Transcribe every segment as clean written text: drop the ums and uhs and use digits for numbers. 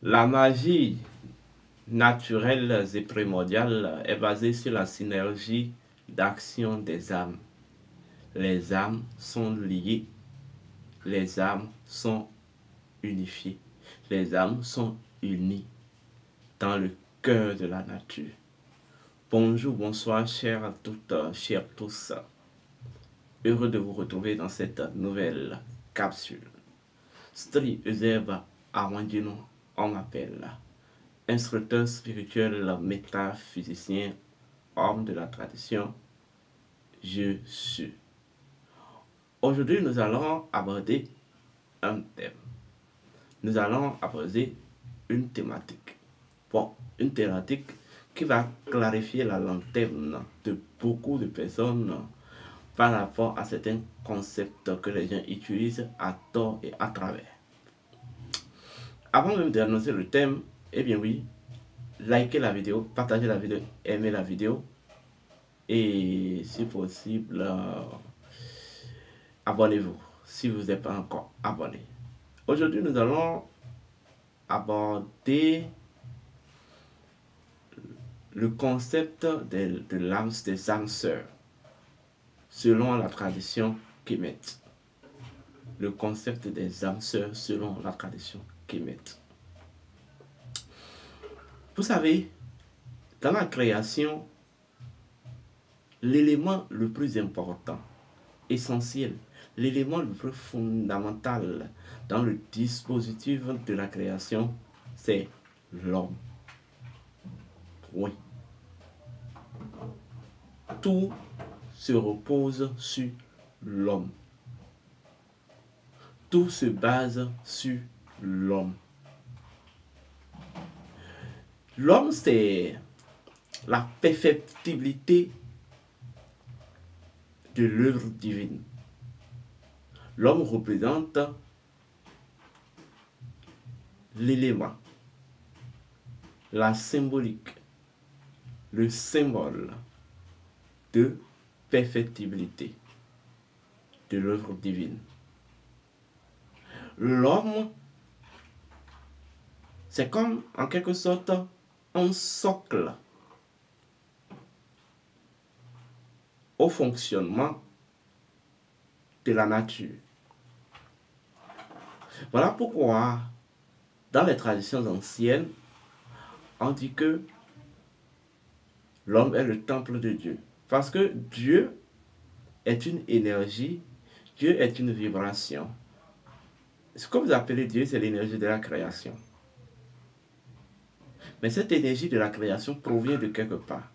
La magie naturelle et primordiale est basée sur la synergie d'action des âmes. Les âmes sont liées, les âmes sont unifiées, les âmes sont unies dans le cœur de la nature. Bonjour, bonsoir, chers à toutes, chers tous. Heureux de vous retrouver dans cette nouvelle capsule. Stri Eusèbe Armandino, on m'appelle. Instructeur spirituel, métaphysicien, homme de la tradition, je suis. Aujourd'hui, nous allons aborder un thème. Nous allons aborder une thématique. Bon, une thématique qui va clarifier la lanterne de beaucoup de personnes par rapport à certains concepts que les gens utilisent à tort et à travers. Avant même d'annoncer le thème, eh bien oui, likez la vidéo, partagez la vidéo, aimez la vidéo et si possible, abonnez-vous si vous n'êtes pas encore abonné. Aujourd'hui, nous allons aborder le concept de l'âme, des âmes sœurs, selon la tradition kémète. Le concept des âmes sœurs selon la tradition kémète. Vous savez, dans la création, l'élément le plus important, essentiel, l'élément le plus fondamental dans le dispositif de la création, c'est l'homme. Oui. Tout se repose sur l'homme. Tout se base sur l'homme. L'homme, c'est la perfectibilité de l'œuvre divine. L'homme représente l'élément, la symbolique, le symbole de perfectibilité de l'œuvre divine. L'homme, c'est comme en quelque sorte un socle au fonctionnement de la nature. Voilà pourquoi, dans les traditions anciennes, on dit que l'homme est le temple de Dieu. Parce que Dieu est une énergie, Dieu est une vibration. Ce que vous appelez Dieu, c'est l'énergie de la création. Mais cette énergie de la création provient de quelque part.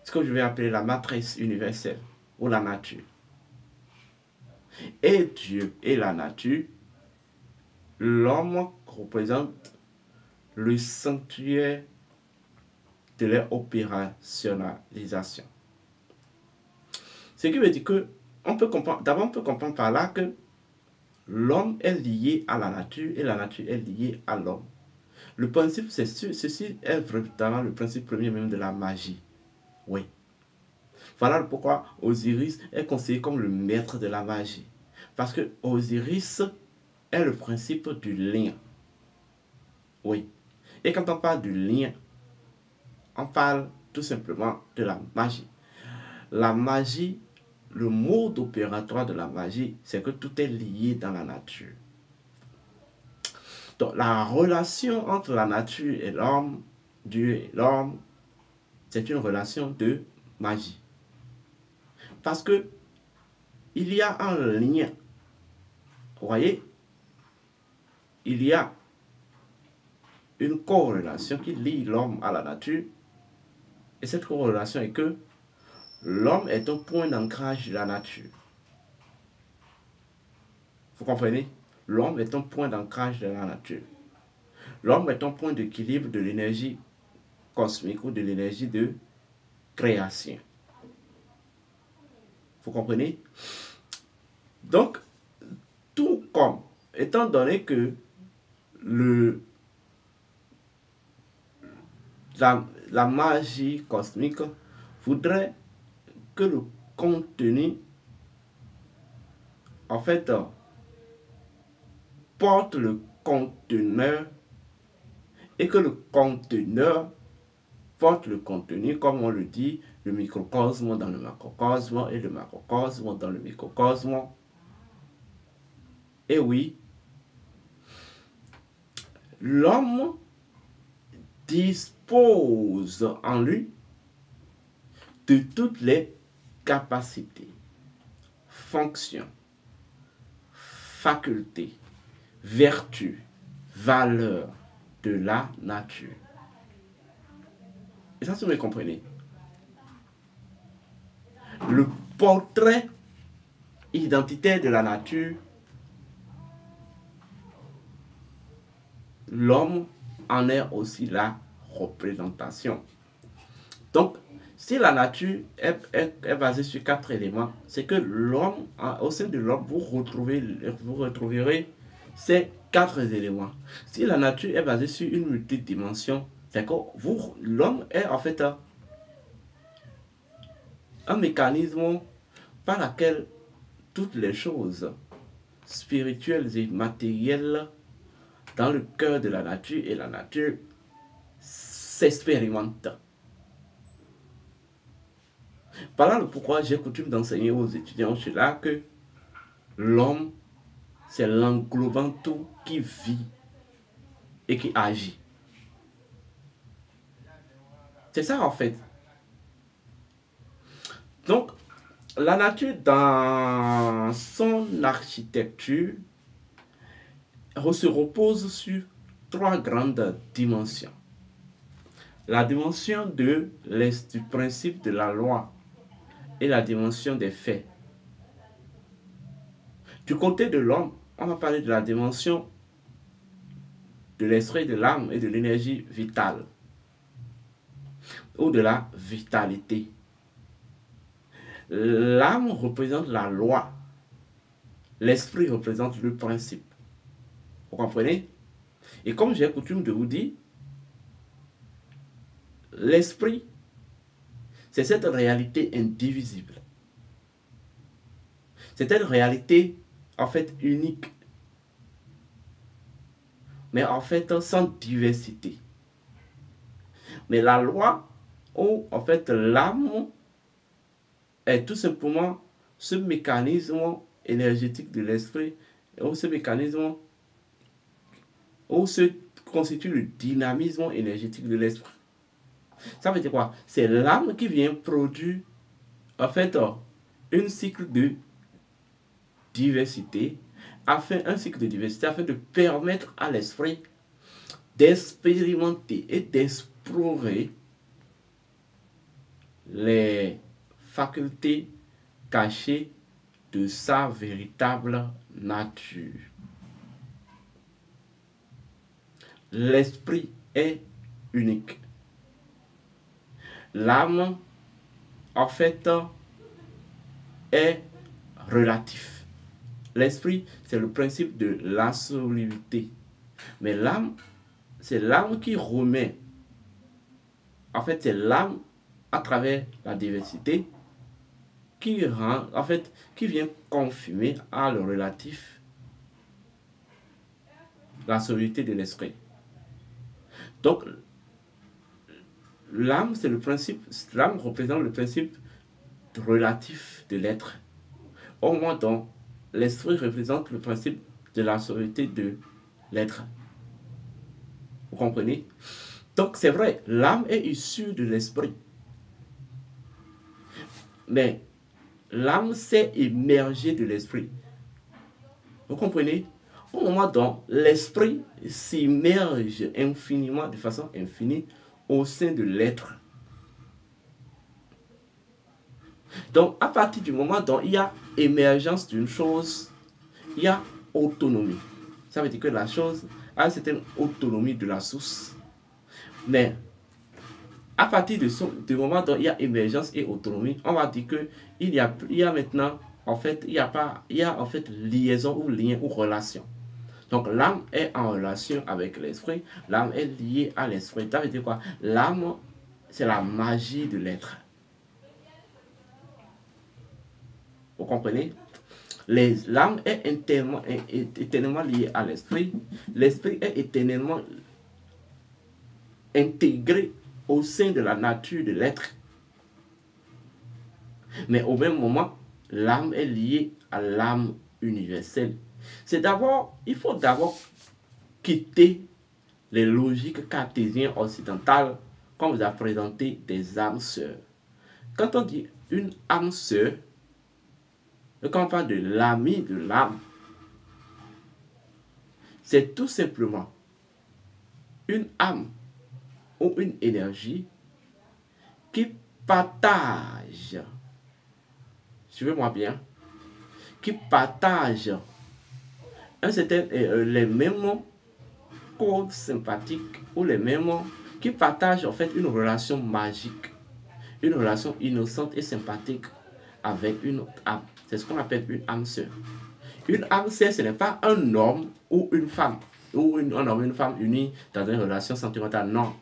Ce que je vais appeler la matrice universelle ou la nature. Et Dieu et la nature, l'homme représente le sanctuaire de leur opérationnalisation. Ce qui veut dire que d'abord on peut comprendre par là que l'homme est lié à la nature et la nature est liée à l'homme. Le principe, ceci est vraiment le principe premier même de la magie. Oui. Voilà pourquoi Osiris est considéré comme le maître de la magie. Parce que Osiris est le principe du lien. Oui. Et quand on parle du lien, on parle tout simplement de la magie. La magie, le mode opératoire de la magie, c'est que tout est lié dans la nature. Donc la relation entre la nature et l'homme, Dieu et l'homme, c'est une relation de magie. Parce que il y a un lien. Vous voyez, il y a une corrélation qui lie l'homme à la nature. Et cette corrélation est que l'homme est un point d'ancrage de la nature. Vous comprenez? L'homme est un point d'ancrage de la nature. L'homme est un point d'équilibre de l'énergie cosmique ou de l'énergie de création. Vous comprenez? Donc, tout comme, étant donné que la magie cosmique voudrait que le contenu, en fait, porte conteneur et que le conteneur porte le contenu, comme on le dit, le microcosme dans le macrocosme et le macrocosme dans le microcosme. Et oui, l'homme dispose en lui de toutes les capacités, fonctions, facultés, vertus, valeurs de la nature. Et ça, si vous me comprenez. Le portrait identitaire de la nature, l'homme en est aussi la représentation. Donc, si la nature est basée sur 4 éléments, c'est que l'homme, au sein de l'homme, vous retrouverez ces 4 éléments. Si la nature est basée sur une multidimension, d'accord, l'homme est en fait un mécanisme par lequel toutes les choses spirituelles et matérielles dans le cœur de la nature et la nature s'expérimentent. Voilà le pourquoi j'ai coutume d'enseigner aux étudiants cela que l'homme, c'est l'englobant tout qui vit et qui agit. C'est ça en fait. Donc, la nature dans son architecture se repose sur 3 grandes dimensions. La dimension du principe de la loi et la dimension des faits. Du côté de l'homme, on va parler de la dimension de l'esprit, de l'âme et de l'énergie vitale ou de la vitalité. L'âme représente la loi, l'esprit représente le principe. Vous comprenez? Et comme j'ai coutume de vous dire, l'esprit, c'est cette réalité indivisible. C'est une réalité en fait unique, mais en fait sans diversité. Mais la loi, ou en fait l'âme, est tout simplement ce mécanisme énergétique de l'esprit, ou ce mécanisme où se constitue le dynamisme énergétique de l'esprit. Ça veut dire quoi? C'est l'âme qui vient produire en fait un cycle de diversité, afin de permettre à l'esprit d'expérimenter et d'explorer les facultés cachées de sa véritable nature. L'esprit est unique. L'âme, en fait, est relatif. L'esprit, c'est le principe de l'assoluité. Mais l'âme, c'est l'âme qui remet. En fait, c'est l'âme, à travers la diversité, qui rend, en fait, qui vient confirmer à le relatif la solidité de l'esprit. Donc, l'âme, c'est le principe, l'âme représente le principe relatif de l'être. Au moins, donc, l'esprit représente le principe de la solidité de l'être. Vous comprenez? Donc, c'est vrai, l'âme est issue de l'esprit. Mais l'âme s'est émergée de l'esprit. Vous comprenez? Au moment dont l'esprit s'immerge infiniment, de façon infinie, au sein de l'être. Donc, à partir du moment dont il y a émergence d'une chose, il y a autonomie. Ça veut dire que la chose a une certaine autonomie de la source. Mais, à partir du moment dont il y a émergence et autonomie, on va dire qu'il y a maintenant, en fait, il y a en fait liaison ou lien ou relation. Donc l'âme est en relation avec l'esprit, l'âme est liée à l'esprit. Ça veut dire quoi? L'âme, c'est la magie de l'être. Vous comprenez? L'âme est éternellement liée à l'esprit. L'esprit est éternellement intégré au sein de la nature de l'être. Mais au même moment, l'âme est liée à l'âme universelle. Il faut d'abord quitter les logiques cartésiennes occidentales qu'on vous a présenté des âmes sœurs. Quand on dit une âme sœur, quand on parle de l'ami de l'âme, c'est tout simplement une âme ou une énergie qui partage, suivez-moi bien, qui partage les mêmes codes sympathiques ou les mêmes, qui partagent en fait une relation magique, une relation innocente et sympathique avec une autre âme. C'est ce qu'on appelle une âme sœur. Une âme sœur, ce n'est pas un homme ou une femme, ou un homme et une femme unis dans une relation sentimentale. Non.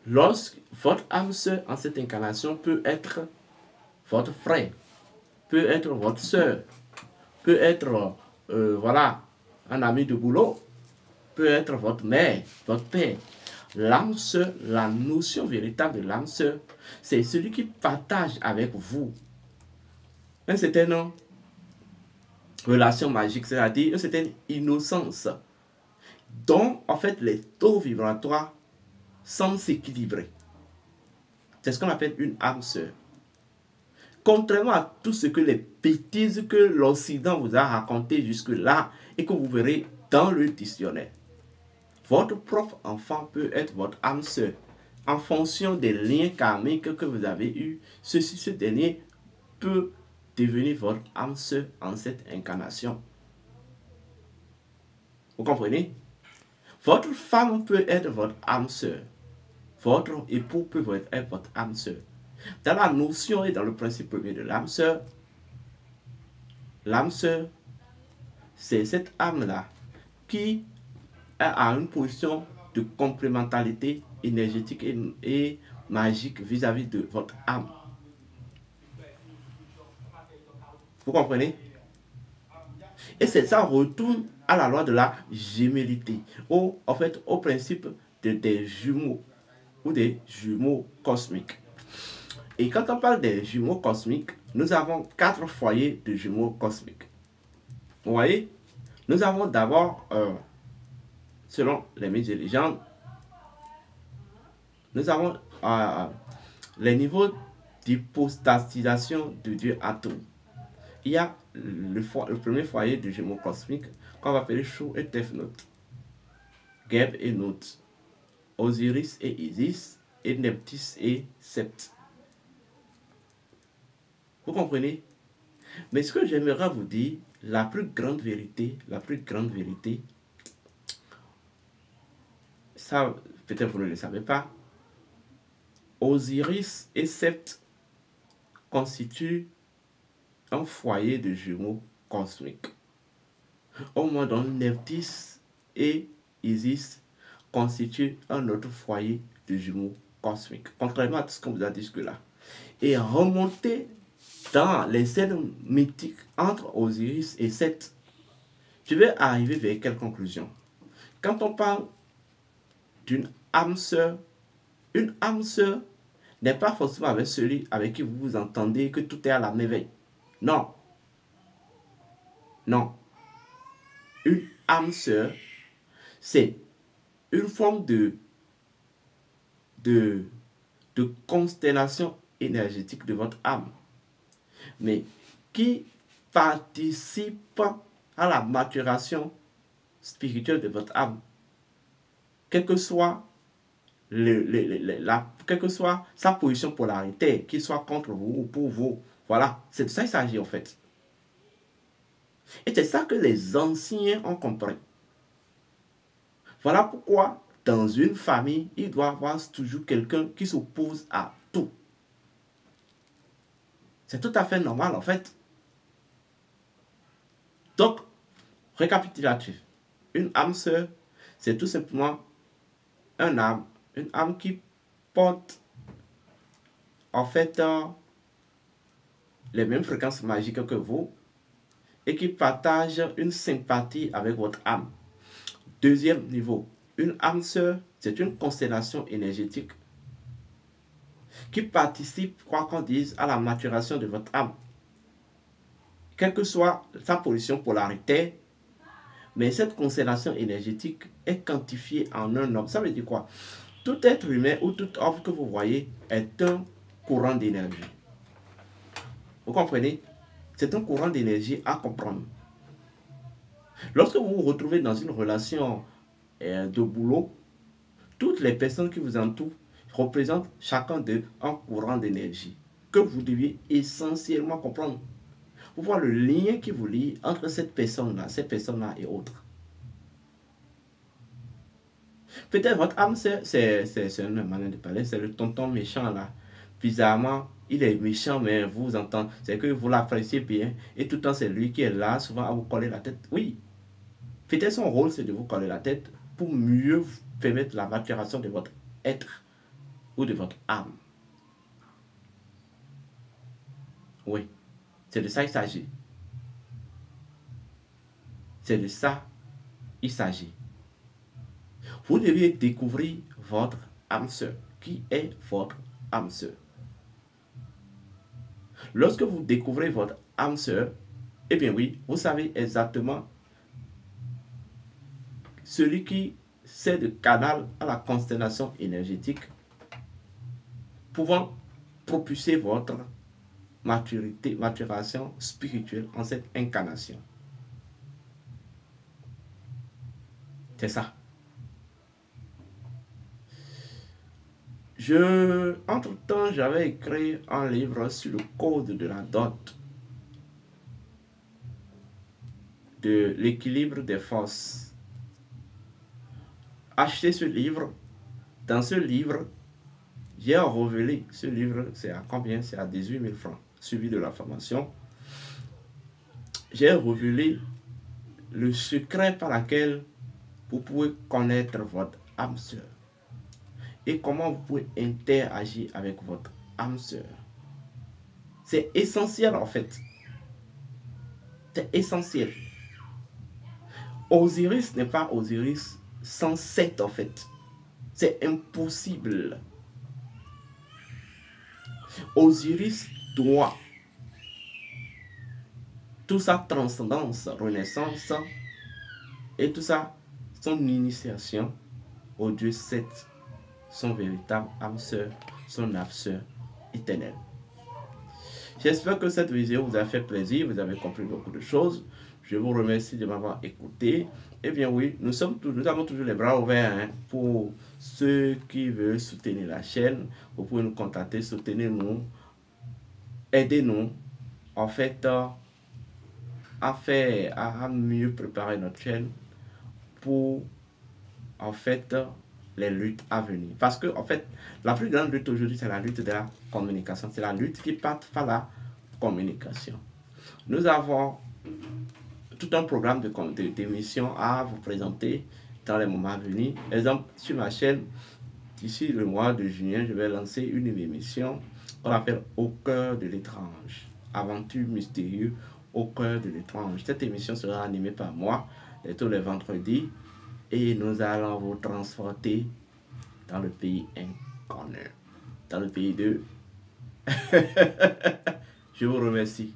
Lorsque votre âme sœur en cette incarnation peut être votre frère, peut être votre sœur, peut être voilà, un ami de boulot, peut être votre mère, votre père. L'âme sœur, la notion véritable de l'âme sœur, c'est celui qui partage avec vous un certain relation magique, c'est-à-dire une certaine innocence, dont en fait les taux vibratoires semblent s'équilibrer. C'est ce qu'on appelle une âme sœur. Contrairement à tout ce que les bêtises que l'Occident vous a raconté jusque-là et que vous verrez dans le dictionnaire. Votre propre enfant peut être votre âme sœur en fonction des liens karmiques que vous avez eus. Ce dernier peut devenir votre âme sœur en cette incarnation. Vous comprenez? Votre femme peut être votre âme sœur. Votre époux peut être votre âme sœur. Dans la notion et dans le principe premier de l'âme sœur, c'est cette âme-là qui a une position de complémentarité énergétique et magique vis-à-vis de votre âme. Vous comprenez? Et c'est ça retourne à la loi de la gémellité, ou en fait au principe des jumeaux ou des jumeaux cosmiques. Et quand on parle des jumeaux cosmiques, nous avons 4 foyers de jumeaux cosmiques. Vous voyez? Nous avons d'abord, selon les mythes et légendes, nous avons les niveaux d'hypostatisation de Dieu Atum. Il y a le premier foyer de jumeaux cosmiques qu'on va appeler Shu et Tefnut, Geb et Nut, Osiris et Isis, et Nephthys et Sept. Vous comprenez? Mais ce que j'aimerais vous dire, la plus grande vérité, ça peut-être vous ne le savez pas, Osiris et Sept constituent un foyer de jumeaux cosmiques. Au moment où Nephthys et Isis constituent un autre foyer de jumeaux cosmiques, contrairement à tout ce qu'on vous a dit jusque-là. Et remonter dans les scènes mythiques entre Osiris et Seth, je vais arriver vers quelle conclusion? Quand on parle d'une âme sœur, une âme sœur n'est pas forcément avec celui avec qui vous vous entendez, que tout est à la merveille. Non. Non. Une âme sœur, c'est une forme de constellation énergétique de votre âme, mais qui participe à la maturation spirituelle de votre âme, quelle que soit quelle que soit sa position polaritaire, qu'il soit contre vous ou pour vous. Voilà, c'est de ça qu'il s'agit en fait. Et c'est ça que les anciens ont compris. Voilà pourquoi dans une famille, il doit y avoir toujours quelqu'un qui s'oppose à tout. C'est tout à fait normal en fait. Donc, récapitulatif. Une âme sœur, c'est tout simplement une âme qui porte en fait les mêmes fréquences magiques que vous, et qui partagent une sympathie avec votre âme. Deuxième niveau, une âme sœur, c'est une constellation énergétique qui participe, quoi qu'on dise, à la maturation de votre âme. Quelle que soit sa position polaritaire, mais cette constellation énergétique est quantifiée en un homme. Ça veut dire quoi? Tout être humain ou toute œuvre que vous voyez est un courant d'énergie. Vous comprenez? C'est un courant d'énergie à comprendre. Lorsque vous vous retrouvez dans une relation de boulot, toutes les personnes qui vous entourent représentent chacun d'eux un courant d'énergie que vous deviez essentiellement comprendre. Pour voir le lien qui vous lie entre cette personne-là et autres. Peut-être votre âme, c'est une manière de parler, c'est le tonton méchant là. Bizarrement, il est méchant, mais vous entendez, c'est que vous l'appréciez bien, et tout le temps c'est lui qui est là, souvent à vous coller la tête. Oui, peut-être son rôle c'est de vous coller la tête pour mieux permettre la maturation de votre être ou de votre âme. Oui, c'est de ça qu'il s'agit. C'est de ça qu'il s'agit. Vous devez découvrir votre âme sœur. Qui est votre âme sœur? Lorsque vous découvrez votre âme sœur, eh bien oui, vous savez exactement celui qui sert de canal à la constellation énergétique pouvant propulser votre maturation spirituelle en cette incarnation. C'est ça. Entre-temps, j'avais écrit un livre sur le code de la dot, de l'équilibre des forces. Achetez ce livre. Dans ce livre, j'ai révélé, ce livre, c'est à combien? C'est à 18 000 francs, suivi de la formation. J'ai révélé le secret par lequel vous pouvez connaître votre âme sœur et comment vous pouvez interagir avec votre âme sœur. C'est essentiel en fait. C'est essentiel. Osiris n'est pas Osiris sans Seth en fait. C'est impossible. Osiris doit toute sa transcendance, renaissance et tout ça, son initiation au Dieu Seth, son véritable âme sœur, son âme sœur éternelle. J'espère que cette vidéo vous a fait plaisir, vous avez compris beaucoup de choses. Je vous remercie de m'avoir écouté. Eh bien oui, nous avons toujours les bras ouverts hein, pour ceux qui veulent soutenir la chaîne. Vous pouvez nous contacter, soutenez-nous, aidez-nous en fait à mieux préparer notre chaîne pour en fait les luttes à venir. Parce que en fait, la plus grande lutte aujourd'hui, c'est la lutte de la communication. C'est la lutte qui passe par la communication. Nous avons tout un programme d'émissions à vous présenter dans les moments à venir. Exemple, sur ma chaîne, d'ici le mois de juin, je vais lancer une émission qu'on appelle Au cœur de l'étrange. Aventure mystérieuse au cœur de l'étrange. Cette émission sera animée par moi tous les vendredis et nous allons vous transporter dans le pays inconnu, dans le pays de... Je vous remercie.